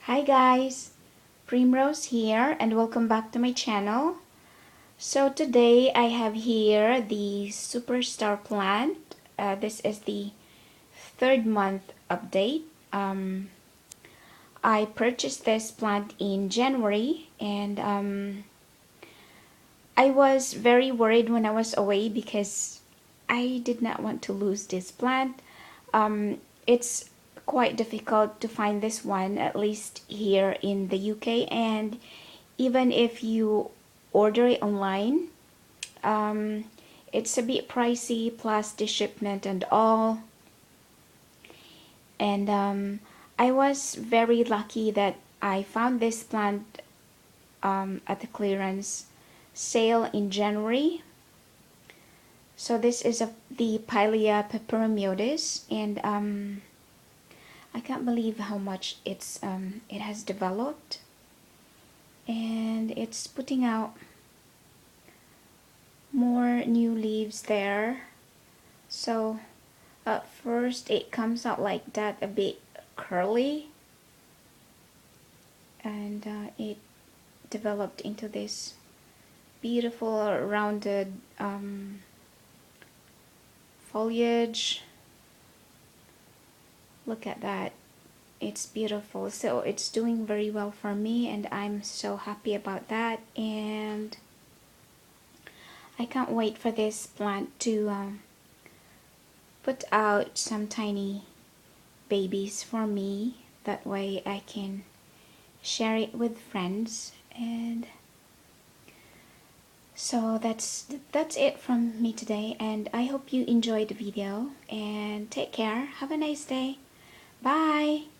Hi guys, Primrose here and welcome back to my channel. So today I have here the superstar plant. This is the third month update. I purchased this plant in January and I was very worried when I was away because I did not want to lose this plant. It's quite difficult to find this one, at least here in the UK, and even if you order it online, um, it's a bit pricey plus the shipment and all. And I was very lucky that I found this plant at the clearance sale in January. So this is the Pilea Peperomiodes, and I can't believe how much it has developed, and it's putting out more new leaves there. So at first it comes out like that, a bit curly, and it developed into this beautiful rounded foliage. Look at that, it's beautiful. So it's doing very well for me and I'm so happy about that, and I can't wait for this plant to put out some tiny babies for me. That way I can share it with friends. And so that's it from me today, and I hope you enjoyed the video, and take care. Have a nice day. Bye.